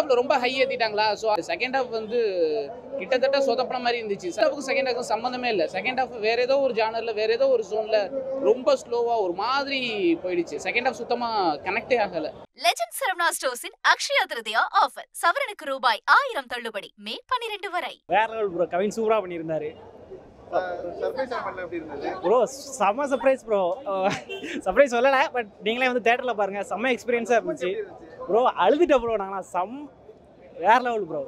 ஹாஃப்ல ரொம்ப high ஏத்திட்டாங்களா. So second half வந்து கிட்டத்தட்ட சொதப்பன மாதிரி இருந்துச்சு. செகண்ட் ஹாஃப்க்கு சம்மந்தமே இல்லை. செகண்ட் ஹாஃப் வேற ஏதோ ஒரு ஜானர்ல வேற ஏதோ ஒரு ஜோன்ல ரொம்ப ஸ்லோவா ஒரு மாதிரி போயிடுச்சு. செகண்ட் ஹாஃப் சுத்தமா கனெக்டே ஆகல. லெஜண்ட் சரவணா ஸ்டோர்ஸின் அக்ஷயா திருதியா ஆஃபர் சவரனுக்கு ரூபாய் 1000 தள்ளுபடி மே 12 வரை. வேற லெவல் ப்ரோ. கவின் சூப்பரா பண்ணியிருந்தாரு ப்ரோ. செம்ம சர்ப்ரைஸ் ப்ரோ. சர்ப்ரைஸ் சொல்லலை, பட் நீங்களே வந்து தேட்டரில் பாருங்கள், செம்ம எக்ஸ்பீரியன்ஸாக இருந்துச்சு ப்ரோ. அழுதுட்டேன் ப்ரோ. நாங்கள் வேற லெவல் ப்ரோ.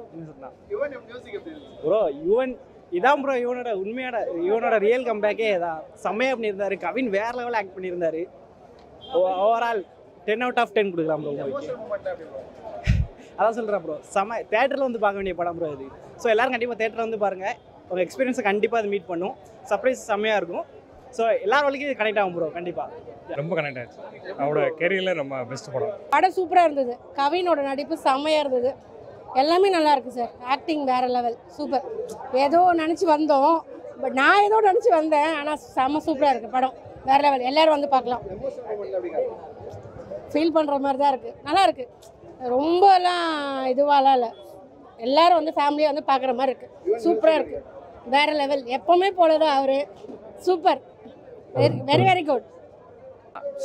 ப்ரோ யுவன் இதான் ப்ரோ யுவனோட ரியல் கம்பேக்கே இதான். செம்மையாக பண்ணியிருந்தாரு. கவின் வேற லெவலில் ஆக்ட் பண்ணியிருந்தாரு. ஓவரால் 10 out of 10 கொடுக்குறான் ப்ரோ. அதான் சொல்கிறேன் ப்ரோ. தேட்டரில் வந்து பார்க்க வேண்டிய படம் ப்ரோ இது. ஸோ எல்லோரும் கண்டிப்பாக தேட்டரில் வந்து பாருங்கள். உங்கள் எக்ஸ்பீரியன்ஸை கண்டிப்பாக அது மீட் பண்ணும். சர்ப்ரைஸ் செம்மையாக இருக்கும். ஸோ எல்லார் வரைக்கும் கனெக்ட் ஆகும் ப்ரோ. கண்டிப்பாக ரொம்ப கனெக்ட் ஆச்சு. அவரோட கேரியரில் நம்ம பெஸ்ட் படம். படம் சூப்பராக இருந்தது. கவினோட நடிப்பு செம்மையாக இருந்தது. எல்லாமே நல்லா இருக்குது சார். ஆக்டிங் வேறு லெவல், சூப்பர். ஏதோ நினச்சி வந்தோம், பட் நான் ஏதோ நினச்சி வந்தேன், ஆனால் செம்ம சூப்பராக இருக்குது படம். வேறு லெவல். எல்லோரும் வந்து பார்க்கலாம். ஃபீல் பண்ணுற மாதிரி தான் இருக்குது. நல்லா இருக்குது. ரொம்பலாம் இதுவாலாம் இல்லை. எல்லோரும் வந்து ஃபேமிலியாக வந்து பார்க்குற மாதிரி இருக்குது. சூப்பராக இருக்குது. வேறு லெவல். எப்போவுமே போல தான் அவர். Super. Very very good.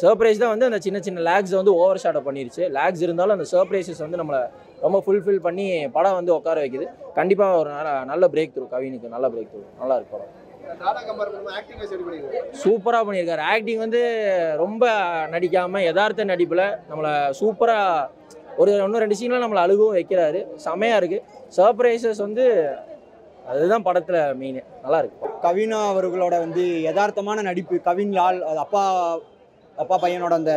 Surprise தான் வந்து அந்த சின்ன சின்ன லேக்ஸ் வந்து ஓவர் ஷாடோ பண்ணிருச்சு. லேக்ஸ் இருந்தாலும் அந்த சர்ப்ரைசஸ் வந்து நம்மளை ரொம்ப ஃபுல்ஃபில் பண்ணி படம் வந்து உட்கார வைக்குது. கண்டிப்பாக ஒரு நல்ல பிரேக் த்ரூ. கவினுக்கு நல்ல பிரேக் த்ரூ. நல்லா இருக்கு படம். சூப்பராக பண்ணியிருக்காரு. ஆக்டிங் வந்து ரொம்ப நடிக்காமல் யதார்த்த நடிப்பில் நம்மளை சூப்பராக இன்னும் 2 சீனில் நம்மளை அழுகவும் வைக்கிறாரு. செமையாக இருக்குது. சர்ப்ரைசஸ் வந்து அதுதான் படத்தில் மெயின். நல்லா இருக்கு. கவினா அவர்களோட வந்து யதார்த்தமான நடிப்பு, கவின் லால் அது அப்பா பையனோட அந்த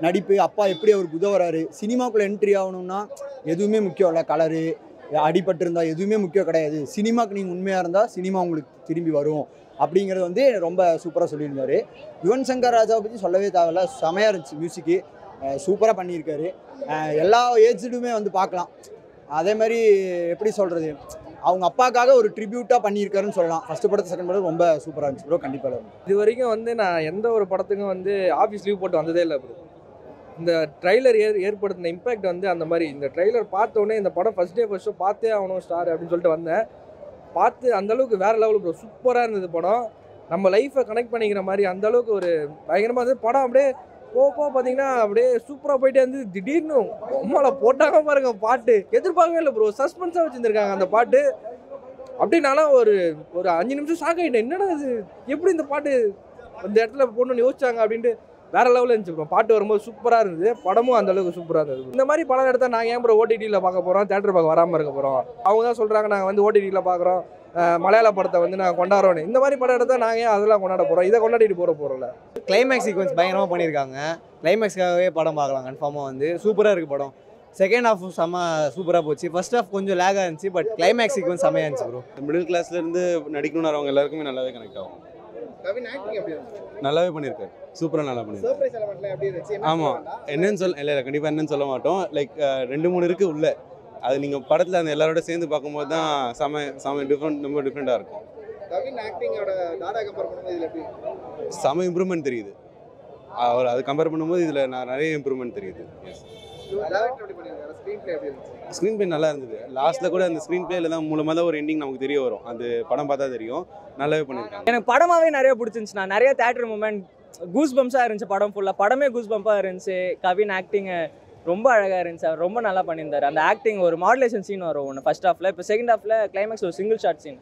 நடிப்பு, அப்பா எப்படி அவருக்கு உதவுறாரு. சினிமாக்குள்ளே என்ட்ரி ஆகணும்னா எதுவுமே முக்கியம் இல்லை. கலரு அடிபட்டு இருந்தால் எதுவுமே முக்கியம் கிடையாது. சினிமாவுக்கு நீங்கள் உண்மையாக இருந்தால் சினிமா உங்களுக்கு திரும்பி வரும் அப்படிங்கிறது வந்து ரொம்ப சூப்பராக சொல்லியிருந்தார். யுவன் சங்கர் ராஜாவை பற்றி சொல்லவே தேவையில்ல. செமையாக இருந்துச்சு. மியூசிக்கு சூப்பராக பண்ணியிருக்காரு. எல்லா ஏஜ்டுமே வந்து பார்க்கலாம். அதே மாதிரி எப்படி சொல்கிறது, அவங்க அப்பாக்காக ஒரு ட்ரிபியூட்டாக பண்ணியிருக்காருன்னு சொல்லலாம். ஃபஸ்ட்டு படத்து செகண்ட் படம் ரொம்ப சூப்பராக இருந்துச்சு ப்ரோ. கண்டிப்பாக இது வரைக்கும் வந்து நான் எந்த ஒரு படத்துக்கும் வந்து ஆஃபீஸ் லீவ் போட்டு வந்ததே இல்லை ப்ரோ. இந்த ட்ரைலர் ஏற்படுத்தின இம்பேக்ட் வந்து அந்த மாதிரி. இந்த ட்ரைலர் பார்த்தோன்னே இந்த படம் ஃபஸ்ட் ஷோ பார்த்தே ஆகணும் ஸ்டார் அப்படின்னு சொல்லிட்டு வந்தேன். பார்த்து அந்தளவுக்கு வேறு லெவல் ப்ரோ. சூப்பராக இருந்தது படம். நம்ம லைஃப்பை கனெக்ட் பண்ணிக்கிற மாதிரி அந்தளவுக்கு ஒரு பயங்கரமாக இருந்தது படம். அப்படியே போக பார்த்தீங்கன்னா அப்படியே சூப்பராக போயிட்டே வந்து திடீர்னு அம்மாவில் போட்டாங்க பாருங்க பாட்டு. எதிர்பார்க்கவே இல்லை ப்ரோ. சஸ்பென்ஸாக வச்சுருந்துருக்காங்க அந்த பாட்டு. அப்படின்னாலும் ஒரு 5 நிமிஷம் ஷாக் ஆகிட்டேன். என்னடா இது, எப்படி இந்த பாட்டு இந்த இடத்துல போடணும்னு யோசிச்சாங்க அப்படின்ட்டு. வேற லெவலில் இருந்துச்சு ப்ரோ. பாட்டு வரும்போது சூப்பராக இருந்தது. படமும் அந்தளவுக்கு சூப்பராக இருந்தது. இந்த மாதிரி படம் எடுத்தால் நாங்கள் ஏன் ப்ரோ ஓடிடியில் பார்க்க போகிறோம், தேட்டர் பார்க்க வராமல் இருக்க போகிறோம். அவங்க தான் சொல்கிறாங்க நாங்கள் வந்து ஓடிடியில் பார்க்குறோம், மலையாள படத்தை வந்து நாங்கள் கொண்டாடுறோன்னு. இந்த மாதிரி படம் எடுத்தால் நாங்கள் ஏன் அதெல்லாம் கொண்டாட போகிறோம், இதை கொண்டாடிட்டு போகிறோம்ல. கிளைமேக்ஸ் சீக்வன்ஸ் பயங்கரமாக பண்ணியிருக்காங்க. கிளைமேக்ஸ்க்காகவே படம் பார்க்கலாம். கன்ஃபார்மாக வந்து சூப்பராக இருக்குது படம். செகண்ட் ஹாஃப் செம்ம சூப்பராக போச்சு. ஃபர்ஸ்ட் ஹாஃப் கொஞ்சம் லேகாக இருந்துச்சு, பட் கிளைமேக்ஸ் சீக்வன்ஸ் செம்மையாக இருந்துச்சு ப்ரோ. மிடில் கிளாஸ்லேருந்து நடிக்கணும்னு வரவங்க எல்லாருக்குமே நல்லாவே கனெக்ட் ஆகும். நல்லாவே பண்ணியிருக்காரு. சூப்பராக நல்லா பண்ணியிருக்காரு. ஆமாம், கண்டிப்பாக என்னன்னு சொல்ல மாட்டோம். லைக் 2-3 இருக்குது உள்ள. அது நீங்கள் படத்தில் அந்த எல்லாரோட சேர்ந்து பார்க்கும்போது தான் செம டிஃப்ரெண்ட், ரொம்ப டிஃப்ரெண்ட்டாக இருக்கும். செம இம்ப்ரூவ்மெண்ட் தெரியுது. அவர் அது கம்பேர் பண்ணும்போது இதில் நிறைய இம்ப்ரூவ்மெண்ட் தெரியுது. ஸ்க்ரீன் பிளே நல்லா இருந்தது. லாஸ்ட்டில் கூட அந்த ஸ்க்ரீன் பிளேல தான் மூலமாக தான் ஒரு எண்டிங் நமக்கு தெரிய வரும். அது படம் பார்த்தா தெரியும். நல்லாவே பண்ணியிருக்காங்க. எனக்கு படமாகவே நிறைய பிடிச்சிருந்துச்சு. நான் நிறைய தேட்டர் மூமெண்ட் கூஸ் பம்ப்ஸாக இருந்துச்சு. படம் ஃபுல்லாக படமே கூஸ் பம்பாக இருந்துச்சு. கவின் ஆக்டிங்கு ரொம்ப அழகாக இருந்துச்சு. அவர் ரொம்ப நல்லா பண்ணியிருந்தார். அந்த ஆக்டிங் ஒரு மாடுலேஷன் சீன் வரும் ஒன்று ஃபர்ஸ்ட் ஹாஃபில். இப்போ செகண்ட் ஹாஃபில் கிளைமேக்ஸ் ஒரு சிங்கிள் ஷாட் சீன்.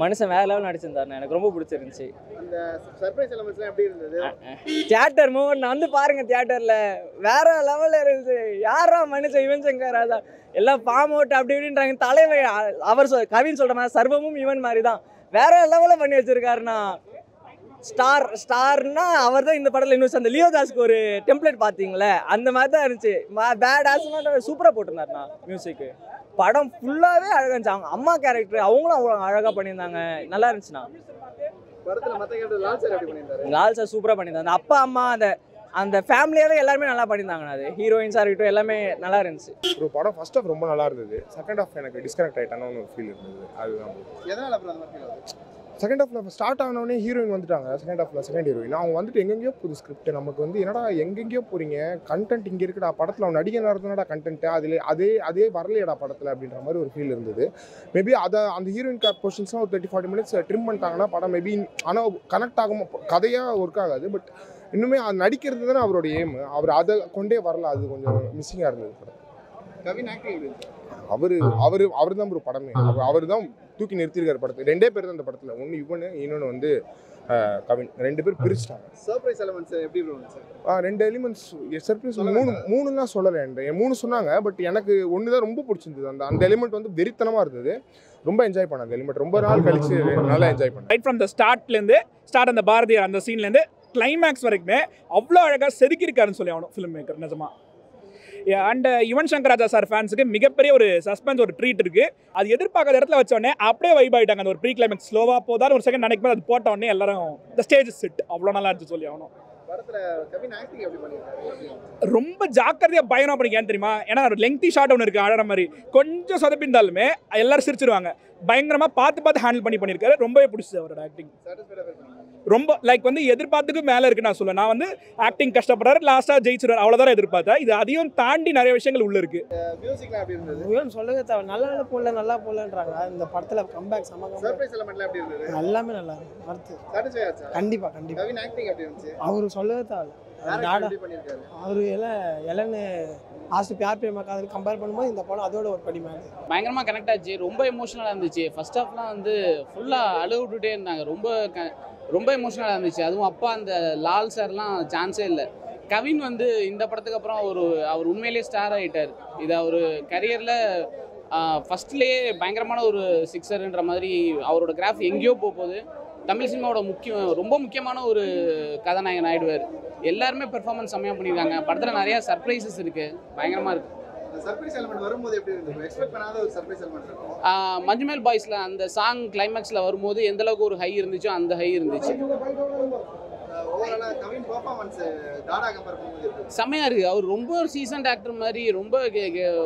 மனுஷன் வேற லெவல் நடிச்சிருந்தாருண்ணா. எனக்கு ரொம்ப பிடிச்சிருந்துச்சு. தியேட்டர் மூமெண்ட் வந்து பாருங்க. தியேட்டரில் வேற லெவலில் இருந்துச்சு. யாரா மனுஷன் யுவன் சங்கர் ராஜா எல்லாம் ஃபார்ம் அவுட் அப்படி இப்படின்றாங்க. தலைவர் அவர் கவின் சொல்கிற மாதிரி சர்வமும் யுவன் மாதிரி தான் வேற லெவலில் பண்ணி வச்சிருக்காருண்ணா. ஸ்டார்னா அவர் தான் இந்த படத்தில். இன்னும் அந்த லியோதாஸ்க்கு ஒரு டெம்ப்ளேட் பார்த்தீங்களே, அந்த மாதிரி தான் இருந்துச்சு. பேட் ஆஸ்மா சூப்பராக போட்டிருந்தாருண்ணா. மியூசிக்கு படம் ஃபுல்லாகவே அழகாக இருந்துச்சு. அவங்க அம்மா கேரக்டர் அவங்களும் அவ்வளோ அழகாக பண்ணியிருந்தாங்க. நல்லா இருந்துச்சுண்ணா. லால் சார் சூப்பராக பண்ணியிருந்தாங்க. அந்த அப்பா அம்மா அந்த அந்த ஃபேமிலியாகவே எல்லாருமே நல்லா பண்ணியிருந்தாங்கண்ணா. அது ஹீரோயின்ஸாக இருக்கட்டும் எல்லாமே நல்லா இருந்துச்சு. ஒரு படம் ஃபர்ஸ்ட் ஹாஃப் ரொம்ப நல்லா இருந்தது, செகண்ட் ஹாஃப் எனக்கு டிஸ்கனெக்ட் ஆகிட்டான ஒரு ஃபீல் இருந்தது. அதுதான் எதனால அப்புறம் அந்த மாதிரி ஃபீல் ஆகுது? செகண்ட் ஹாஃபில் ஸ்டார்ட் ஆனோடனே ஹீரோயின் வந்துட்டாங்க. செகண்ட் ஹாஃபில் செகண்ட் ஹீரோயின் அவங்க வந்துட்டு எங்கெங்கேயோ புது ஸ்கிரிப்ட் நமக்கு வந்து என்னடா எங்கெங்கேயோ போகிறீங்க, கண்டென்ட் இங்கே இருக்குடா படத்தில், அவன் நடிகை நடத்தினடா கண்டென்ட்டு அதில் அதே வரலையடா படத்தில் அப்படின்ற மாதிரி ஒரு ஃபீல் இருந்தது. மேபி அதை அந்த ஹீரோயின் போர்ஷன்ஸ்லாம் ஒரு 30-40 மினிட்ஸ் ட்ரிம் பண்ணிட்டாங்கன்னா படம் மேபி ஆனால் கனெக்ட் ஆகும், கதையாக ஒர்க் ஆகாது. பட் இன்னுமே அது நடிக்கிறது தானே அவரோட எய்ம், அவர் அதை கொண்டே வரல, அது கொஞ்சம் மிஸ்ஸிங்காக இருந்தது படம். கவின் ஆக்டிங் அவர் தான் ஒரு படமே, அவர் தான் தூக்கி நிறுத்திருக்காரு படத்தை. 2 பேர் தான் அந்த படத்தில், ஒன்று இவனு இன்னொன்று வந்து கவின், 2 பேர் பிரிச்சிட்டாங்க. சர்ப்ரைஸ் எலிமெண்ட்ஸ் எப்படி இருந்துச்சு? 2 எலிமெண்ட்ஸ் சர்ப்ரைஸ் 3 சொல்லலை, 3 சொன்னாங்க. பட் எனக்கு ஒன்று தான் ரொம்ப பிடிச்சிருந்தது. அந்த எலிமெண்ட் வந்து வெறித்தனமாக இருந்தது, ரொம்ப என்ஜாய் பண்ணேன். அந்த எலிமெண்ட் ரொம்ப நாள் கழிச்சு நல்லா என்ஜாய் பண்ணேன். ரைட் ஃப்ரம் த ஸ்டார்ட்லேருந்து அந்த பாரதியார் அந்த சீன்லேருந்து கிளைமேக்ஸ் வரைக்குமே அவ்வளோ அழகாக செதுக்கியிருக்காருன்னு சொல்லி ஆகணும் ஃபிலிம் மேக்கர் நிஜமா. அண்ட் யுவன் சங்கர் ராஜா சார் ஃபேன்ஸுக்கு மிகப்பெரிய ஒரு சஸ்பென்ஸ் ஒரு ட்ரீட் இருக்குது. அது எதிர்பார்க்காத இடத்துல வச்சோடனே அப்படியே வைப் ஆகிட்டாங்க. அந்த ஒரு ப்ரீ கிளைமேக்ஸ் ஸ்லோவாக போதாது ஒரு செகண்ட் நினைக்கும் போது அது போட்ட உடனே எல்லாரும் இந்த ஸ்டேஜ் செட் அவ்வளோ நல்லா இருந்துச்சு சொல்லி ஆகணும். ரொம்ப ஜாக்கிரதையாக பயணம் பண்ணிக்க தெரியுமா, ஏன்னா ஒரு லெங்க்தி ஷாட் ஒன்று இருக்குது ஆடுற மாதிரி, கொஞ்சம் சொதப்பிருந்தாலுமே எல்லாரும் சிரிச்சிருவாங்க. பயங்கரமாக பார்த்து ஹேண்டில் பண்ணியிருக்காரு. ரொம்பவே பிடிச்சது அவரோட ஆக்டிங். ரொம்ப லைக் வந்து எதிர்பார்த்துக்கு மேலே இருக்குது நான் சொல்லுவேன். நான் வந்து ஆக்டிங் கஷ்டப்படுறாரு, லாஸ்ட்டாக ஜெயிச்சிருவார் அவ்வளோதான் எதிர்பார்த்தேன். இது அதையும் தாண்டி நிறைய விஷயங்கள் உள்ள இருக்கு. மியூசிக்லாம் எப்படி இருந்தது? சொல்லவே தேவை, நல்லா போடலன்றாங்க. இந்த படத்தில் கம்பேக் சர்ப்ரைஸ் எலிமெண்ட்லாம் எப்படி இருந்தது? எல்லாமே நல்லா இருக்கு. அடுத்து சாட்டிஸ்ஃபை ஆச்சா? கண்டிப்பாக கவின் ஆக்டிங் எப்படி இருந்துச்சு? அவர் சொல்லவே தேவை. அவர் எல்லாம் லாஸ்ட் பியார் பிரேமா காதல் கம்பேர் பண்ணும்போது இந்த படம் அதோட ஒரு படி மேலே பயங்கரமாக கனெக்ட் ஆச்சு. ரொம்ப எமோஷனலாக இருந்துச்சு. ஃபர்ஸ்ட் ஹாஃப்லாம் வந்து ஃபுல்லாக அழுக விட்டுட்டே இருந்தாங்க. ரொம்ப எமோஷனலாக இருந்துச்சு. அதுவும் அப்பா அந்த லால் சார்லாம் சான்ஸே இல்லை. கவின் வந்து இந்த படத்துக்கு அப்புறம் அவர் உண்மையிலேயே ஸ்டார் ஆகிட்டார். இது அவர் கரியரில் ஃபஸ்ட்லேயே பயங்கரமான ஒரு சிக்ஸருன்ற மாதிரி அவரோட கிராஃப் எங்கேயோ போகுது. தமிழ் சினிமாவோட ரொம்ப முக்கியமான ஒரு கதாநாயகன் ஆகிடுவார். எல்லாருமே பெர்ஃபார்மன்ஸ் செம்மையாக பண்ணியிருக்காங்க. படத்தில் நிறையா சர்ப்ரைசஸ் இருக்குது, பயங்கரமாக இருக்குது. சர்ப்ரைஸ் எலிமெண்ட் வரும்போது எப்படி இருந்தது? எக்ஸ்பெக்ட் பண்ணாத ஒரு சர்ப்ரைஸ் எலிமெண்ட் இருக்கும். மஞ்சுமேல் பாய்ஸில் அந்த சாங் கிளைமேக்ஸில் வரும்போது எந்த அளவுக்கு ஒரு ஹை இருந்துச்சோ அந்த ஹை இருந்துச்சு. செம்மையாக இருக்குது. அவர் ரொம்ப ஒரு சீசன்ட் ஆக்டர் மாதிரி, ரொம்ப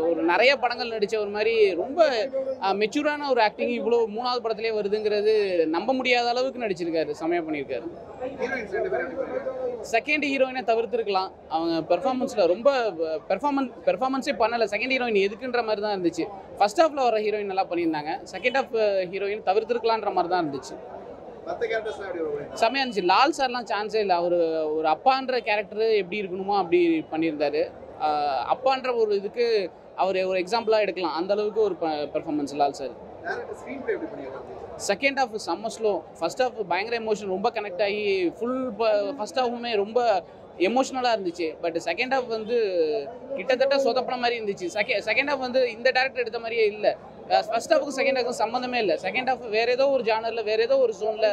ஒரு நிறைய படங்கள் நடித்த ஒரு மாதிரி, ரொம்ப மெச்சூரான ஒரு ஆக்டிங் இவ்வளோ 3வது படத்துலேயே வருதுங்கிறது நம்ப முடியாத அளவுக்கு நடிச்சிருக்காரு. செம்மையாக பண்ணியிருக்காரு. செகண்ட் ஹீரோயினை தவிர்த்துருக்கலாம். அவங்க பெர்ஃபார்மன்ஸில் ரொம்ப பெர்ஃபார்மன்ஸே பண்ணலை. செகண்ட் ஹீரோயின் எதுக்குன்ற மாதிரி தான் இருந்துச்சு. ஃபர்ஸ்ட் ஹாஃபில் வர ஹீரோயின் நல்லா பண்ணியிருந்தாங்க. செகண்ட் ஹாஃப் ஹீரோயின் தவிர்த்துருக்கலான்ற மாதிரி தான் இருந்துச்சு. செம்மையாக இருந்துச்சு. லால் சார்லாம் சான்ஸே இல்லை. அவர் ஒரு அப்பான்ற கேரக்டர் எப்படி இருக்கணுமோ அப்படி பண்ணியிருந்தாரு. அப்பான்ற ஒரு இதுக்கு அவர் ஒரு எக்ஸாம்பிளாக எடுக்கலாம். அந்த அளவுக்கு ஒரு performance Lal sir. Second half செம்ம ஸ்லோ. ஃபர்ஸ்ட் ஹாஃப் பயங்கர எமோஷன், ரொம்ப கனெக்ட் ஆகி ஃபர்ஸ்ட் ஹாஃபுமே ரொம்ப எமோஷ்னலாக இருந்துச்சு. பட் செகண்ட் ஹாஃப் வந்து கிட்டத்தட்ட சொதப்பின மாதிரி இருந்துச்சு. செகண்ட் ஹாஃப் வந்து இந்த டேரக்டர் எடுத்த மாதிரியே இல்லை. ஃபர்ஸ்ட் ஹாஃபுக்கும் செகண்ட் ஹாஃபுக்கும் சம்மந்தமே இல்லை. செகண்ட் ஹாஃப் வேறு ஏதோ ஒரு ஜானரில் வேறு ஏதோ ஒரு ஜோனில்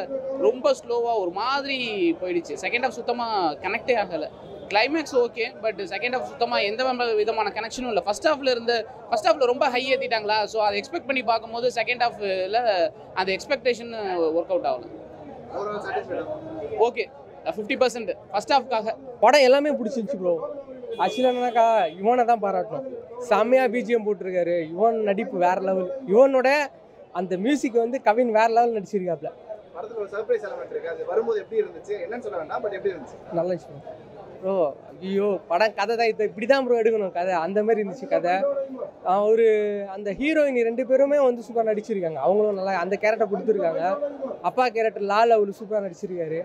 ரொம்ப ஸ்லோவாக ஒரு மாதிரி போயிடுச்சு. செகண்ட் ஹாஃப் சுத்தமாக கனெக்டே ஆகலை. Climax okay, but second half சுத்தமாக எந்த விதமான கனெக்ஷனும் இல்லை. ஃபர்ஸ்ட் ஹாஃபில் ரொம்ப ஹை ஏற்றிட்டாங்களா, ஸோ அதை எக்ஸ்பெக்ட் பண்ணி பார்க்கும்போது செகண்ட் ஹாஃபில் அந்த எக்ஸ்பெக்டேஷன் ஒர்க் அவுட் ஆகலை. ஓகே 50% ஃபர்ஸ்ட் ஹாஃப்காக. படம் எல்லாமே பிடிச்சிருந்துச்சு ப்ரோ. ஆக்சுவலாக என்னன்னாக்கா யுவனை தான் பாராட்டணும். செம்மையாக பிஜிஎம் போட்டிருக்காரு. யுவன் நடிப்பு வேற லெவல். யுவனோட அந்த மியூசிக் வந்து கவின் வேற லெவல் நடிச்சிருக்காப்ல. நல்ல விஷயம் ப்ரோ. ஐயோ படம் கதை தான் இப்படி தான் ப்ரோ எடுக்கணும் கதை, அந்த மாதிரி இருந்துச்சு கதை. அந்த ஹீரோயின் 2 பேருமே வந்து சூப்பராக நடிச்சிருக்காங்க. அவங்களும் நல்லா அந்த கேரக்டர் கொடுத்துருக்காங்க. அப்பா கேரக்டர் லால் அவர் சூப்பராக நடிச்சிருக்காரு.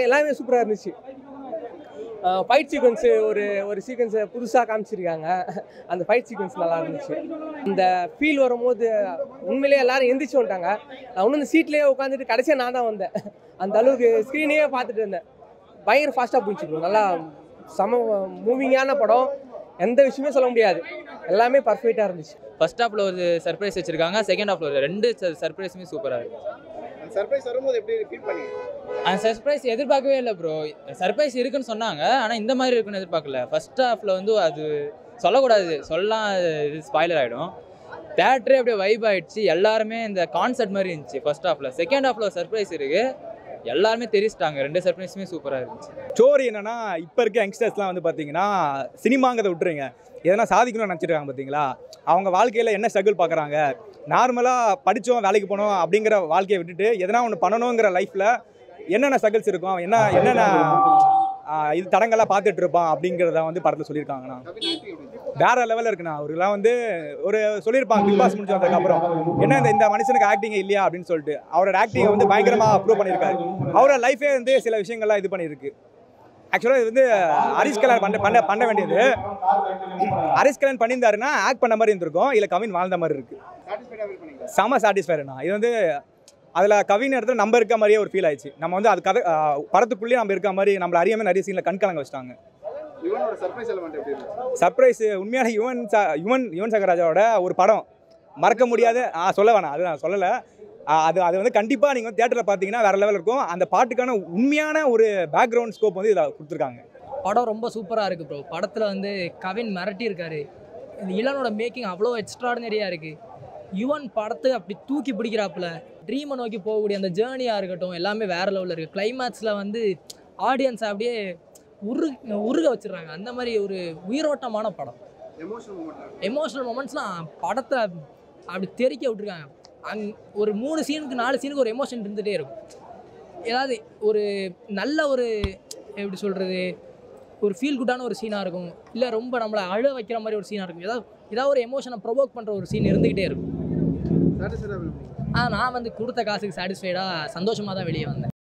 எல்லாமே சூப்பராக இருந்துச்சு. ஃபைட் சீக்வன்ஸு ஒரு சீக்வன்ஸை புதுசாக காமிச்சிருக்காங்க. அந்த ஃபைட் சீக்வன்ஸ் நல்லா இருந்துச்சு. இந்த ஃபீல் வரும்போது உண்மையிலேயே எல்லாரும் எந்திரிச்சு வந்துட்டாங்க. நான் இன்னும் இந்த சீட்லேயே உட்காந்துட்டு கடைசியாக நான் தான் வந்தேன். அந்த அளவுக்கு ஸ்க்ரீனே பார்த்துட்டு இருந்தேன். பயங்கர ஃபாஸ்ட்டாக போயிடுச்சு. நல்லா மூவிங்கான படம். எந்த விஷயமே சொல்ல முடியாது, எல்லாமே பர்ஃபெக்டாக இருந்துச்சு. ஃபர்ஸ்ட் ஹாஃபில் ஒரு சர்ப்ரைஸ் வச்சுருக்காங்க, செகண்ட் ஹாஃபில் ஒரு 2 சர்ப்ரைஸுமே சூப்பராக இருக்குது. சர்ப்ரைஸ் வரும்போது எப்படி ஃபீல் பண்ணீங்க? அந்த சர்ப்ரைஸ் எதிர்பார்க்கவே இல்லை ப்ரோ. சர்ப்ரைஸ் இருக்குன்னு சொன்னாங்க, ஆனால் இந்த மாதிரி இருக்குன்னு எதிர்பார்க்கல. ஃபர்ஸ்ட் ஹாஃபில் வந்து அது சொல்லக்கூடாது, சொல்லலாம் இது ஸ்பாய்லர் ஆகிடும். தேட்டரே அப்படியே வைப் ஆகிடுச்சு. எல்லாருமே இந்த கான்சர்ட் மாதிரி இருந்துச்சு ஃபர்ஸ்ட் ஹாஃபில். செகண்ட் ஹாஃபில் ஒரு சர்ப்ரைஸ் இருக்குது, எல்லாருமே தெரிஞ்சிட்டாங்க. 2 சர்ப்ரைஸுமே சூப்பராக இருந்துச்சு. ஸ்டோரி என்னன்னா, இப்போ இருக்க யங்ஸ்டர்ஸ்லாம் வந்து பார்த்தீங்கன்னா சினிமாங்கிறத விட்டுருங்க, எதனா சாதிக்கணும்னு நினச்சிருக்காங்க பார்த்தீங்களா. அவங்க வாழ்க்கையில் என்ன ஸ்ட்ரகிள் பார்க்குறாங்க, நார்மலாக படித்தோம் வேலைக்கு போனோம் அப்படிங்கிற வாழ்க்கையை விட்டுட்டு எதனா ஒன்று பண்ணணுங்கிற லைஃப்பில் என்னென்ன ஸ்ட்ரகிள்ஸ் இருக்கும், என்னென்ன இது தடங்களாக பார்த்துட்டு இருப்பான் அப்படிங்கிறத வந்து படத்தில் சொல்லியிருக்காங்கண்ணா. வேற லெவலில் இருக்குண்ணா. அவருலாம் வந்து ஒரு சொல்லியிருப்பாங்க பிக் பாஸ் முடிச்சு வந்ததுக்கப்புறம், என்ன இந்த மனுஷனுக்கு ஆக்டிங் இல்லையா அப்படின்னு சொல்லிட்டு. அவரோட ஆக்டிங்கை வந்து பயங்கரமாக அப்ரூவ் பண்ணியிருக்காரு. அவரோட லைஃபே வந்து சில விஷயங்கள்லாம் இது பண்ணியிருக்கு. ஆக்சுவலாக இது வந்து ஹரிஷ் கல்யாண் பண்ண வேண்டியது. ஹரிஷ் கல்யாண் பண்ணியிருந்தாருன்னா ஆக்ட் பண்ண மாதிரி இருந்திருக்கும், இல்லை கவின் வாழ்ந்த மாதிரி இருக்கு. செம சாட்டிஸ்ஃபைடுண்ணா. இது வந்து அதில் கவின் இடத்துல நம்ம இருக்க மாதிரியே ஒரு ஃபீல் ஆயிடுச்சு. நம்ம வந்து அது கதை படத்துக்குள்ளேயே நம்ம இருக்க மாதிரி நம்மளை அறியாமல் நிறைய சீனில் கண்கலங்க வச்சிட்டாங்க. சர்ப்ரைஸ் உண்மையான யுவன் சங்கர் ராஜாவோட ஒரு படம் மறக்க முடியாது. சொல்ல வேணாம், அது நான் சொல்லலை. அது வந்து கண்டிப்பாக நீங்கள் வந்து தியேட்டரில் பார்த்தீங்கன்னா வேறு லெவலில் இருக்கும். அந்த பாட்டுக்கான உண்மையான ஒரு பேக்ரவுண்ட் ஸ்கோப் வந்து இதில் கொடுத்துருக்காங்க. படம் ரொம்ப சூப்பராக இருக்குது ப்ரோ. படத்தில் வந்து கவின் மிரட்டி இருக்காரு. இந்த இளனோட மேக்கிங் அவ்வளோ எக்ஸ்ட்ராடினரியாக இருக்குது. யுவன் படத்தை அப்படி தூக்கி பிடிக்கிறாப்புல. ட்ரீமை நோக்கி போகக்கூடிய அந்த ஜேர்னியாக இருக்கட்டும் எல்லாமே வேறு லெவலில் இருக்குது. கிளைமேக்ஸில் வந்து ஆடியன்ஸை அப்படியே உருக வச்சிடுறாங்க. அந்த மாதிரி ஒரு உயிரோட்டமான படம். எமோஷனல் மொமெண்ட்ஸ்லாம் படத்தை அப்படி தெறிக்க விட்டுருக்காங்க. ஒரு 3 சீனுக்கு 4 சீனுக்கு ஒரு எமோஷன் இருந்துகிட்டே இருக்கும். ஏதாவது ஒரு நல்ல ஒரு எப்படி சொல்கிறது, ஒரு ஃபீல் குட்டான ஒரு சீனாக இருக்கும், இல்லை ரொம்ப நம்மளை அழ வைக்கிற மாதிரி ஒரு சீனாக இருக்கும். ஏதாவது ஒரு எமோஷனை ப்ரொவோக் பண்ணுற ஒரு சீன் இருந்துக்கிட்டே இருக்கும். நான் வந்து கொடுத்த காசுக்கு சாட்டிஸ்ஃபைடாக சந்தோஷமாக தான் வெளியே வந்தேன்.